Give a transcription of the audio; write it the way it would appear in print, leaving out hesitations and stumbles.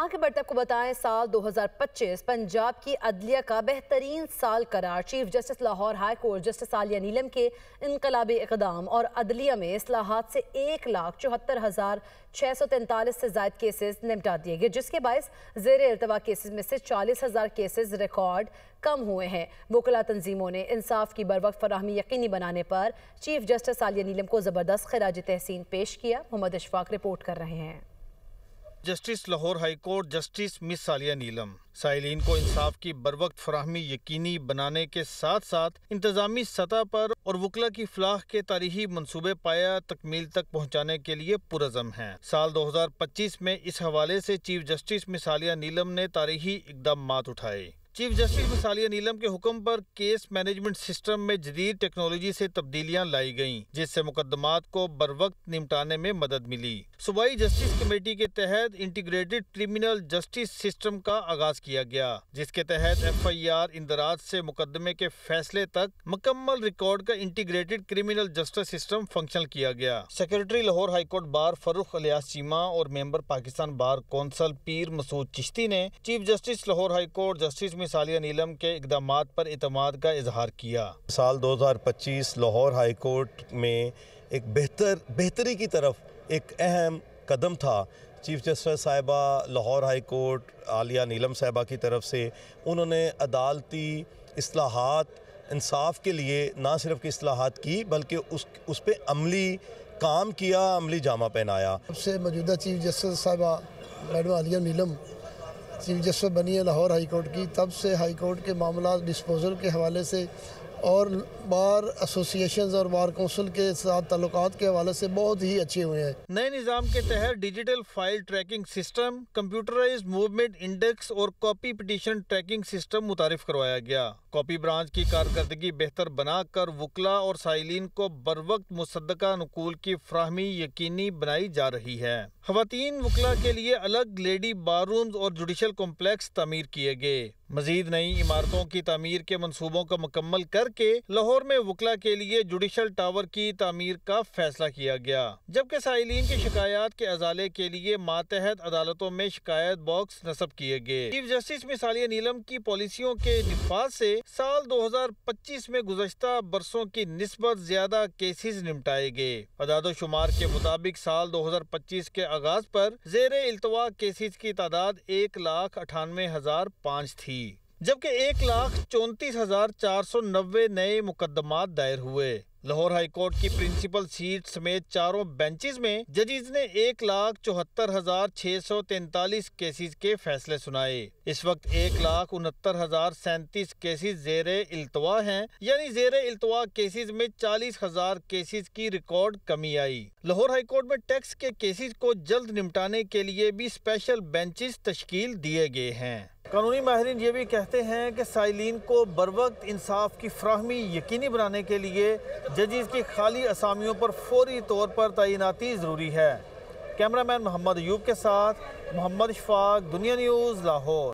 आगे बढ़ते आपको बताएं, साल 2025 पंजाब की अदलिया का बेहतरीन साल करार। Chief justice Lahore high court justice Aalia Neelum के इनकलाबी इक़दाम और अदलिया में इस्लाहात से 1,74,643 से ज़ायद केसेस निपटा दिए गए, जिसके बायस ज़ेर इल्तवा केसेस में से 40,000 केसेस रिकॉर्ड कम हुए हैं। वकला तंजीमों ने इंसाफ की बरवक्त फराहमी यकीनी बनाने पर चीफ जस्टिस आलिया नीलम को ज़बरदस्त खिराज तहसीन पेश किया। मोहम्मद अशफाक रिपोर्ट कर रहे हैं। Justice Lahore high court justice miss Aalia Neelum साइलिन को इंसाफ की बरवक्त फराहमी यकीनी बनाने के साथ साथ इंतजामी सतह पर और वकला की फलाह के तारीखी मनसूबे पाया तकमील तक पहुँचाने के लिए पुरज़म हैं। साल 2025 में इस हवाले से चीफ जस्टिस मिस आलिया नीलम ने तारीखी इक़दामात उठाए। Chief justice miss Aalia Neelum के हुक्म पर केस मैनेजमेंट सिस्टम में जदीद टेक्नोलॉजी से तब्दीलियां लाई गईं, जिससे मुकदमात को बरवक्त निपटाने में मदद मिली। सूबाई जस्टिस कमेटी के तहत इंटीग्रेटेड क्रिमिनल जस्टिस सिस्टम का आगाज किया गया, जिसके तहत FIR इंदराज से मुकदमे के फैसले तक मुकम्मल रिकॉर्ड का integrated criminal justice system functional किया गया। Secretary Lahore high court bar Farrukh Ilyas Cheema और member Pakistan bar council Pir Masood Chishti ने chief justice Lahore high court justice miss Aalia Neelum के इक़दामात पर इतमाद का इजहार किया। साल 2025 लाहौर हाई कोर्ट में एक बेहतरी की तरफ एक अहम कदम था। चीफ जस्टिस साहिबा लाहौर हाई कोर्ट आलिया नीलम साहिबा की तरफ से उन्होंने अदालती इस्लाहात इंसाफ के लिए ना सिर्फ की इस्लाहात की बल्कि उस पे अमली काम किया, अमली जामा पहनाया। सबसे मौजूदा चीफ जस्टिस साहिबा मैडम आलिया नीलम चीफ जस्टिस बनी है लाहौर हाई कोर्ट की, तब से हाई कोर्ट के मामला डिस्पोजल के हवाले से और बार एसोसिएशंस और बार काउंसिल के साथ ताल्लुकात के हवाले से बहुत ही अच्छे हुए हैं। नए निज़ाम के तहत digital file tracking system, computerised movement index और कॉपी पिटीशन ट्रैकिंग सिस्टम मुतारिफ करवाया गया। कॉपी ब्रांच की कारकर्दगी बेहतर बनाकर वकला और साइलिन को बरवक्त मुसद्दका नुकूल की फराहमी यकीनी बनाई जा रही है। ख़वातीन वकला के लिए अलग लेडी बार रूम्स और जुडिशल कॉम्प्लेक्स तामीर किए गए। मजीद नई इमारतों की तामीर के मंसूबों को मुकम्मल करके लाहौर में वकला के लिए जुडिशल टावर की तामीर का फैसला किया गया, जबकि साइलिन की शिकायत के अजाले के लिए मातहत अदालतों में शिकायत बॉक्स नस्ब किए गए। चीफ जस्टिस मिस आलिया नीलम की पॉलिसियों के निफाज से साल 2025 में गुज़श्ता बरसों की निस्बत ज्यादा केसेस निपटाए गए। अदाद-ओ-शुमार के मुताबिक साल 2025 के आगाज पर ज़ेर इल्तवा केसेस की तादाद 1,98,005 थी, जबकि 1,34,490 नए मुकदमात दायर हुए। लाहौर हाई कोर्ट की प्रिंसिपल सीट समेत चारों बेंचेस में जजीज ने 1,74,643 केसेस के फैसले सुनाए। इस वक्त 1,69,037 केसेस ज़ेरे इल्तवा हैं, यानी ज़ेरे इल्तवा केसेस में 40,000 केसेस की रिकॉर्ड कमी आई। लाहौर हाई कोर्ट में टैक्स के केसेस को जल्द निपटाने के लिए भी स्पेशल बेंचेस तश्कील दिए गए हैं। कानूनी माहिरीन ये भी कहते हैं कि साइलिन को बरवक्त इंसाफ की फराहमी यकीनी बनाने के लिए जजीज की खाली असामियों पर फौरी तौर पर तैनाती ज़रूरी है। कैमरामैन मोहम्मद अयूब के साथ मोहम्मद अशफाक, दुनिया न्यूज़, लाहौर।